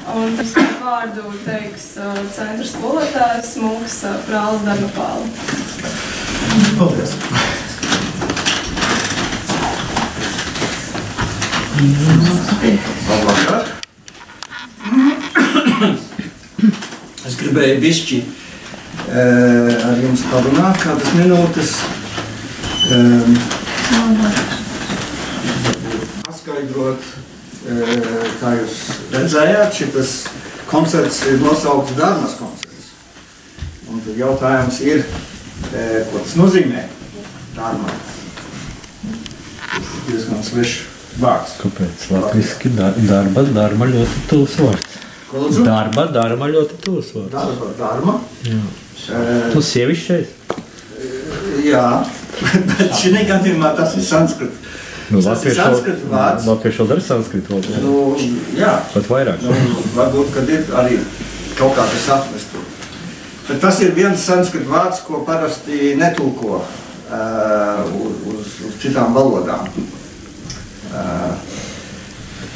Un par vārdu teiks centra skolotājs Mūks Prāls Darmapāli. Paldies! Labvakar! Es gribēju bišķi ar jums parunāt kādas minūtes. Paskaidrot, kā jūs redzējāt, šitas koncerts ir nosaukts Dharmas koncerts. Un tad jautājums ir, ko tas nozīmē? Dharma. Diezgan svešs vārds. Kāpēc? Latviski darba ļoti tūs vārds. Darba ļoti tūs vārds. Darba? Jā. Tu sievišķais? Jā, bet šī gadījumā tas ir sanskrit. Tas ir sanskrit vārds. Latviešu vēl dar sanskrit vārds? Jā. Pat vairāk. Varbūt, kad ir arī kaut kā tas atmest. Bet tas ir viens sanskrit vārds, ko parasti netulko uz citām valodām.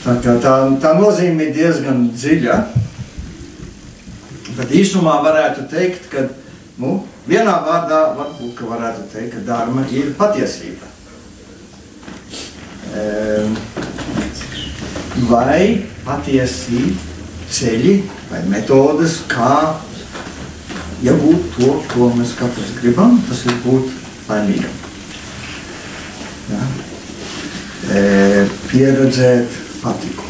Tā nozīme ir diezgan dziļa. Bet īsumā varētu teikt, ka vienā vārdā varbūt, ka varētu teikt, ka dharma ir patiesība. Vai patiesi ceļi vai metodes, kā iegūt to, ko mēs katrs gribam, tas ir būt laimīgam. Ja? Pieredzēt patiku.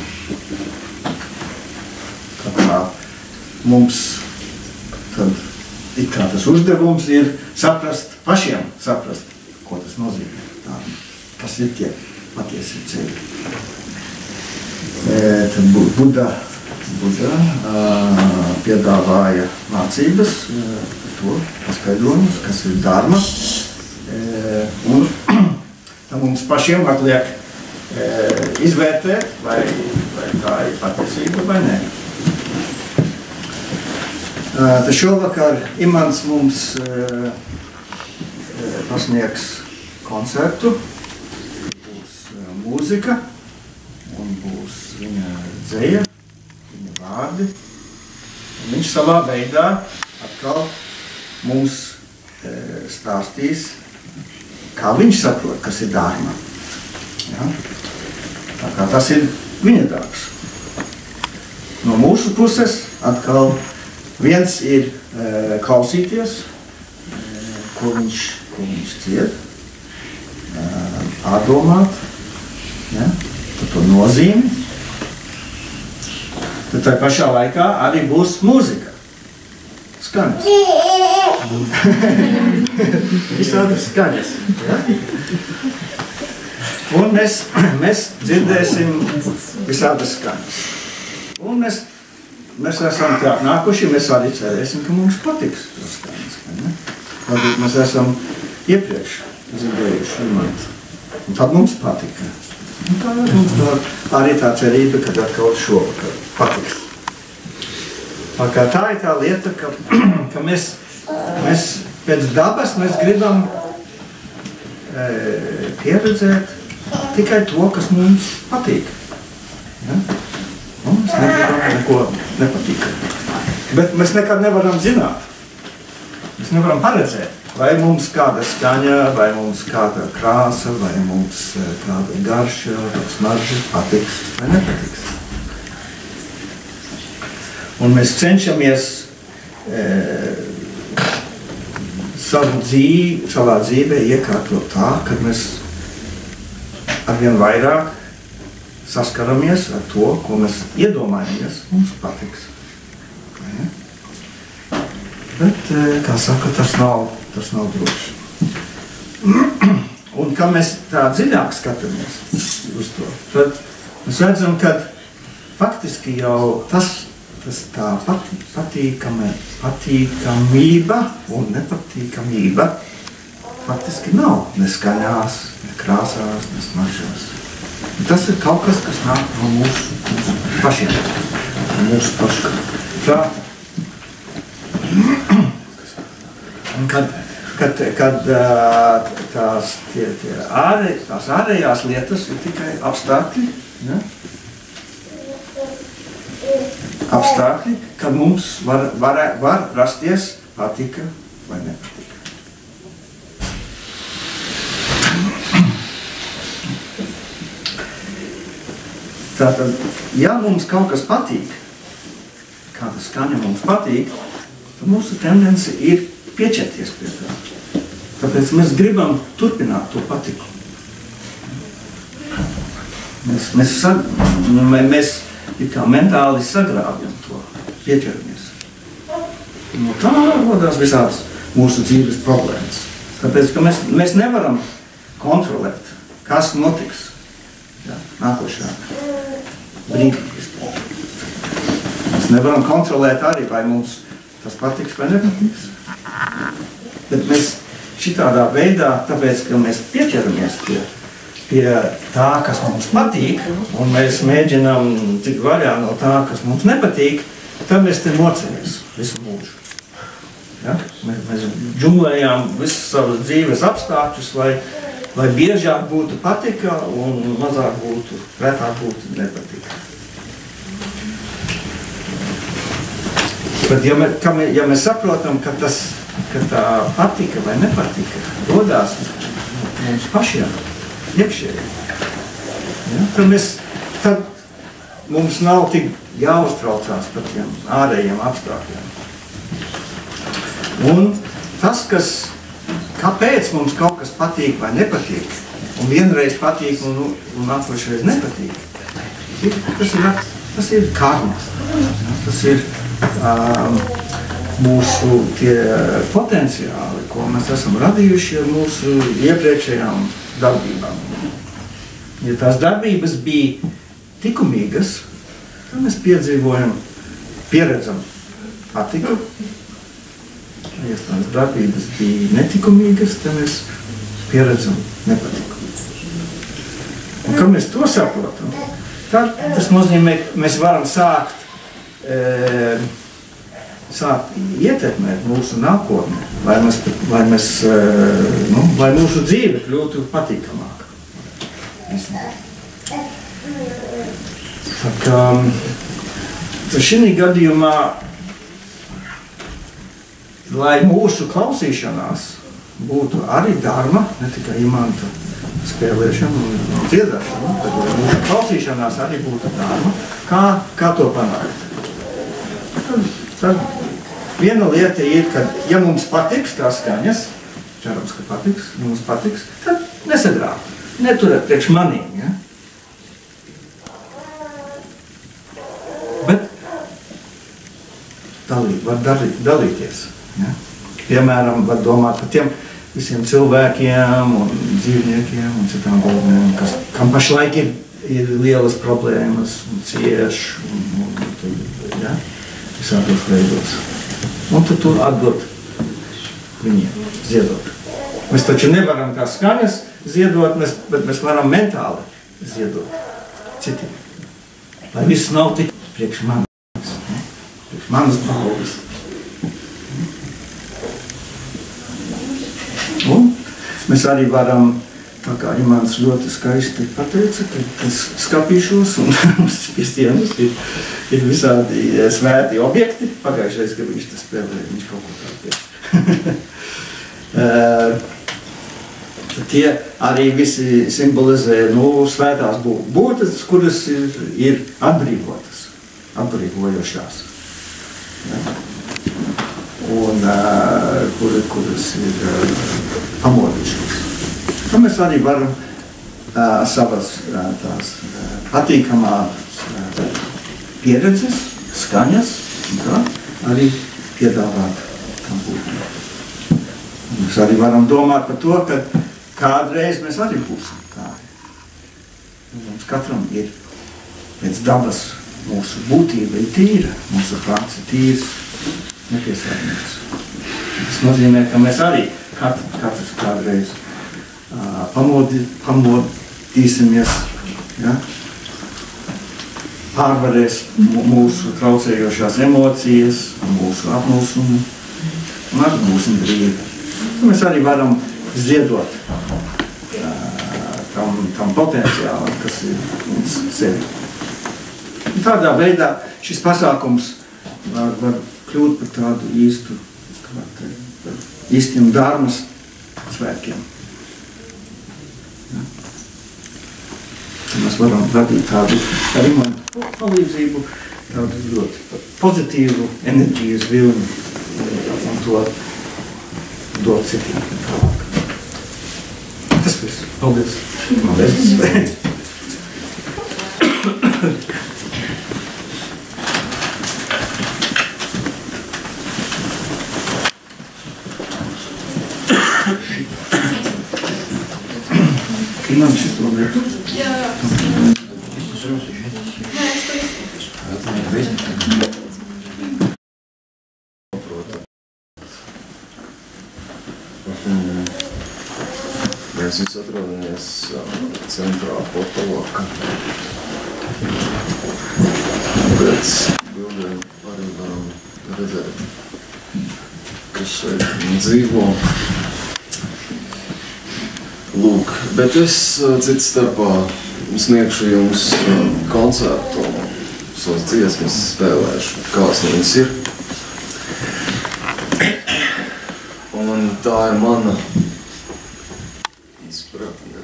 Kā mums tad it kā tas uzdevums ir pašiem saprast, ko tas nozīmē. Kas ir tie patiesi ceļi. Tad Buda piedāvāja mācības, to paskaidrojumus, kas ir dharma. Un mums pašiem atliek izvērtēt, vai tā ir patiesība vai nē. Tad šovakar Imants mums pasniegs koncertu, būs mūzika un būs viņa dzeja, viņa vārdi. Un viņš savā veidā atkal mums stāstīs, kā viņš saprot, kas ir dharma. Ja? Tā kā tas ir viņa darbs. No mūsu puses atkal viens ir klausīties, ko viņš dzied, pārdomāt, ja? To nozīmi. Tad tā pašā laikā arī būs mūzika. Skaņas. Visādas skaņas. Ja? Un mēs dzirdēsim visādas skaņas. Un mēs esam tā nākuši, mēs arī cerēsim, ka mums patiks tos skaņas. Ne? Varbūt mēs esam iepriekš dzirdējuši Imantu. Un tad mums patika. Un tā mums arī tā cerība, kad atkal šovakar patiks. Tā ir tā lieta, ka mēs pēc dabas mēs gribam pieredzēt tikai to, kas mums patīk. Ja? Un mēs negribam neko nepatīk. Bet mēs nekad nevaram zināt. Mēs nevaram paredzēt, vai mums kāda skaņa, vai mums kāda krāsa, vai mums kāda garša, vai smarža patiks vai nepatiks. Un mēs cenšamies savā dzīvē iekārtot tā, kad mēs arvien vairāk saskaramies ar to, ko mēs iedomājamies, mums patiks. Bet, kā saka, tas nav droši. Un kā mēs tā dziļāk skatāmies uz to, tad mēs redzam, ka faktiski jau tā patīkamība un nepatīkamība faktiski nav ne skaņās, ne krāsās, ne smaržās. Tas ir kaut kas, kas nāk no mūsu pašiem, no mūsu pašu prāta. Un kad tās ārējās lietas ir tikai apstākļi, ne? apstākļi, kad mums var rasties patika vai nepatika. Tātad, ja mums kaut kas patīk, kāda skaņa mums patīk, tad mūsu tendence ir pieķerties pie tā. Tāpēc mēs gribam turpināt to patiku. Mēs kā mentāli sagrāvjam to, pieķeramies. No tā rodās visādas mūsu dzīves problēmas. Tāpēc, ka mēs nevaram kontrolēt, kas notiks nākošajā brīdī. Mēs nevaram kontrolēt arī, vai mums tas patiks vai nepatiks. Bet mēs šitādā veidā, tāpēc, ka mēs pieķeramies pie tā, kas mums patīk, un mēs mēģinām tikt vaļā no tā, kas mums nepatīk, tad mēs te mocamies visu mūžu. Ja? Mēs džunglējām visus savus dzīves apstākļus, lai biežāk būtu patika un mazāk būtu, retāk būtu nepatika. Bet ja mēs saprotam, ka tā patika vai nepatika rodās mums pašiem iekšēji, ja? Tad mums nav tik jāuztraucās par tiem ārējiem apstākļiem. Un tas, kāpēc mums kaut kas patīk vai nepatīk, un vienreiz patīk un atkošreiz nepatīk, tas ir karma. Tas ir mūsu tie potenciāli, ko mēs esam radījuši ar mūsu iepriekšējām darbībām. Ja tās darbības bija likumīgas, tad mēs pieredzam patiku. Ja tās darbības bija netikumīgas, tad mēs pieredzam nepatiku. Un, kad mēs to saprotam, tad tas nozīmē, ka mēs varam sākt ietekmēt mūsu nākotni, lai mūsu dzīve kļūtu patīkamāka. Tā kā šī gadījumā, lai mūsu klausīšanās būtu arī dharma, ne tikai imanta spēlēšana un dziedāšana, tad lai mūsu klausīšanās arī būtu dharma, kā to panākt? Tad viena lieta ir, ka ja mums patiks tās skaņas, cerams, ka patiks, ja mums patiks, tad nesadrāt, neturēt priekš manīm, ja? Bet var dalīties. Ja? Piemēram, var domāt par tiem visiem cilvēkiem un dzīvniekiem un citām būtnēm, kam pašlaik ir lielas problēmas un cieš ja? Visādos veidos. Un tad tu atdod viņiem, ziedot. Mēs taču nevaram tās skaņas ziedot, bet mēs varam mentāli ziedot citiem. Lai viss nav tik priekš manis, priekš manas baudas. Un mēs arī varam, tā kā Imants ļoti skaisti pateica, ka es skapīšos un pie stienas ir visādi svēti objekti. Pagājušais, kad viņš tas spēlēja, viņš kaut ko tā tie arī visi simbolizē svētās būtnes, kuras ir atbrīvotas, atbrīvojošās. Ja? Un kuras ir pamodīšanas. Tad mēs arī varam savas tās patīkamās pieredzes, skaņas, arī piedāvāt tam būtnēm. Mēs arī varam domāt par to, ka kādreiz mēs arī būsim tādi. Mums katram ir pēc dabas mūsu būtība ir tīra, mūsu prāts ir tīrs, nepiesārņots. Tas nozīmē, ka mēs arī katrs kādreiz pamodīsimies, ja? Pārvarēs mūsu traucējošās emocijas, mūsu apmulsumu un arī būsim brīvi. Mēs arī varam ziedot tam potenciālam, kas ir mums sevi. Tādā veidā šis pasākums var kļūt par tādu īstiem dārmas svētkiem. Ja. Mēs varam radīt tādu ar imantu palīdzību, tādu ļoti pozitīvu enerģijas vilni un to dot citiem tālāk. Tas viss. Paldies. Paldies. Man šito lietu? Jā. Nē, es to Mēs visi atrodamies centrā Potoloka. Pēc bildēm arī varam redzēt, kas šeit dzīvo. Lūk, bet es cits starpā sniegšu jums koncertu, savas dziesmas spēlēšu, kāds viņas ir. Un tā ir mana izpratne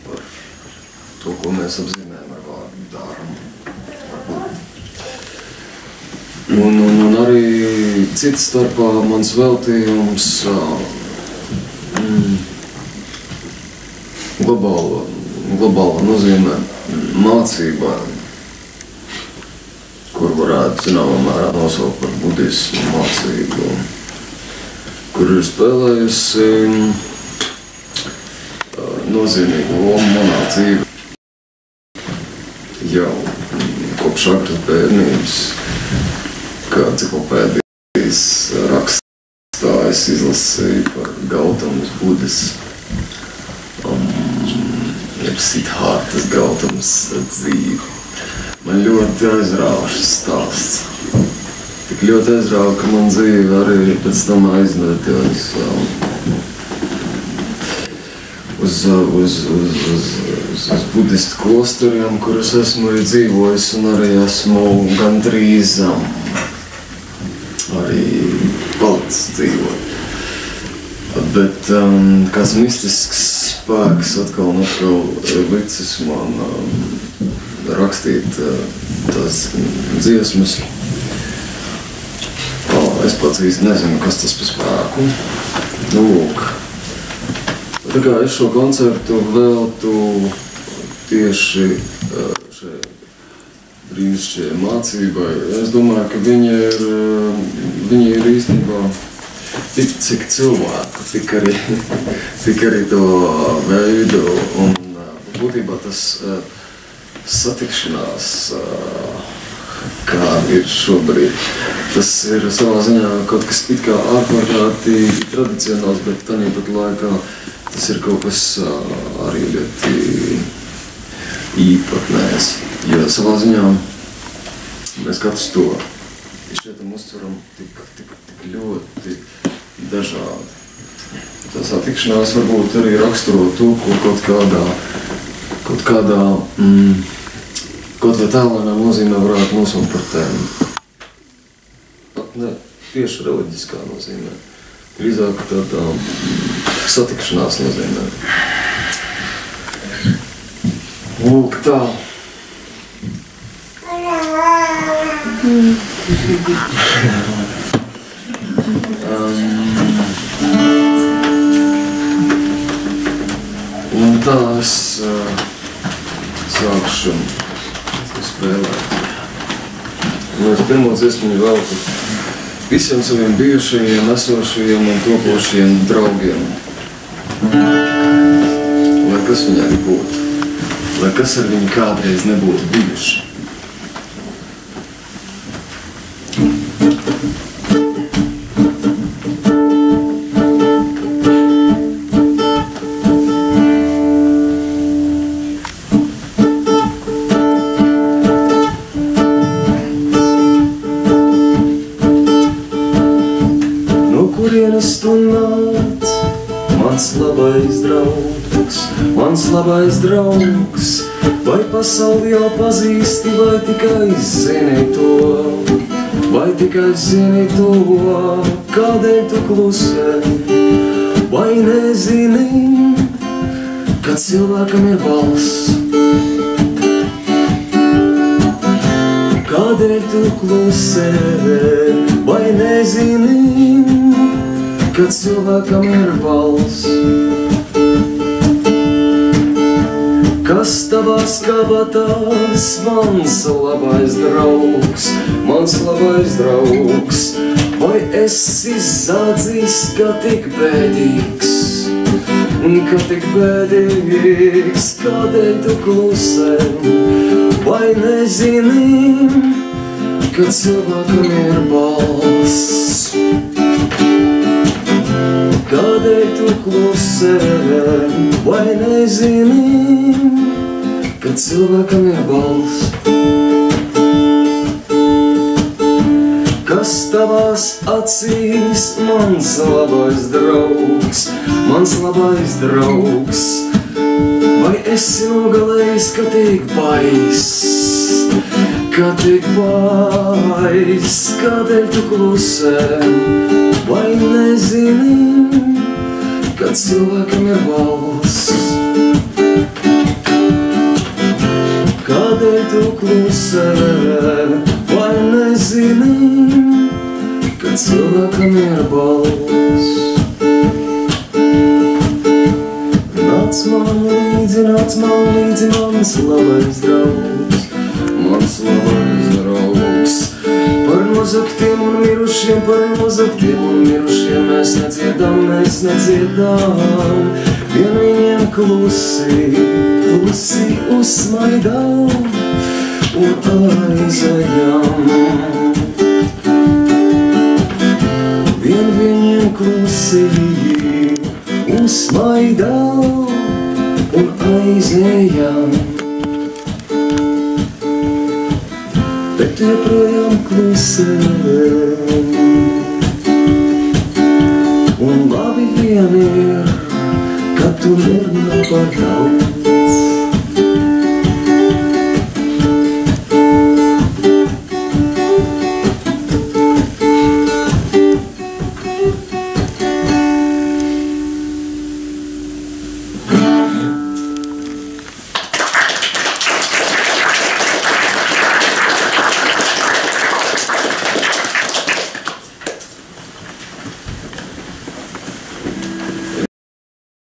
par to, ko mēs apzīmējam ar vārdu dārmu. Un arī cits starpā mans veltījums globāla nozīmē mācībām, kur varētu zināmā mērā nosaukt par budismu mācību, kur ir spēlējusi nozīmīgu lomu manā dzīvē jau kopš agras bērnības, kā enciklopēdijas rakstā es izlasīju par Gautamas Budas, Siddhārtas Gautamas dzīvi. Man ļoti aizrāva šis stāsts. Tik ļoti aizrāva, ka man dzīve arī pēc tam aizvērtījās uz budistu klosteriem, kurus esmu arī dzīvojis un arī esmu gandrīz arī palicis dzīvot. Bet kāds mistisks spēks atkal un atkal licis man rakstīt tās dziesmas. Es pats īsti nezinu, kas tas par spēku. Nu, lūk. Tā kā es šo koncertu veltu tieši šai brīnišķīgai mācībai, es domāju, ka viņi ir īstenībā tik cik cilvēku, tik arī to veidu, un būtībā tas satikšanās, kā ir šobrīd, tas ir savā ziņā kaut kas it kā ārkārtīgi tradicionāls, bet tanī pat laikā tas ir kaut kas arī ļoti īpatnējs, jo savā ziņā mēs katrs to šķietam uztveram tik ļoti dažādi. Tā satikšanās varbūt arī raksturo to, ko kaut vai tālānā nozīmē varētu nosaukt par tēmu. Pat ne tieši reliģiskā nozīmē. Drīzāk tādā satikšanās nozīmē. Lūk tā. Un tā es sākšu spēlēt. Un es pirmo dziesmu veltu visiem saviem bijušajiem, esošajiem un topošajiem draugiem. Lai kas viņi arī būtu, lai kas ar viņu kādreiz nebūtu bijuši. Mans labais draugs, Vai pasauli jau pazīsti, vai tikai zini to? Vai tikai zini to, kādēļ tu klusē? Vai nezini, ka cilvēkam ir balss? Kādēļ tu klusē? Vai nezini, ka cilvēkam ir balss? Kas tavās kabatās, mans labais draugs, mans labais draugs? Vai esi zādzis, ka tik bēdīgs, kādēļ tu klusē? Vai nezini, ka cilvēkam ir balss? Kādēļ tu klusē? Vai nezini, ka cilvēkam ir balss? Kas tavās acīs, mans labais draugs, mans labais draugs? Vai esi nogalējis, ka tik bais, kādēļ tu klusē? Vai nezini, ka cilvēkam ir balss? Kādēļ tu klusē? Vai nezini, ka cilvēkam ir balss? Nāc man līdzi, mans labais draugs, mans labais draugs. Par nozaktiem un mirušiem mēs nedziedām, vien viņiem klusi uzsmaidām un aizejam. Vien viņiem klusi uzsmaidām un aizejam. Bet joprojām klusē, un labi vien ir, ka tu nerunā par daudz.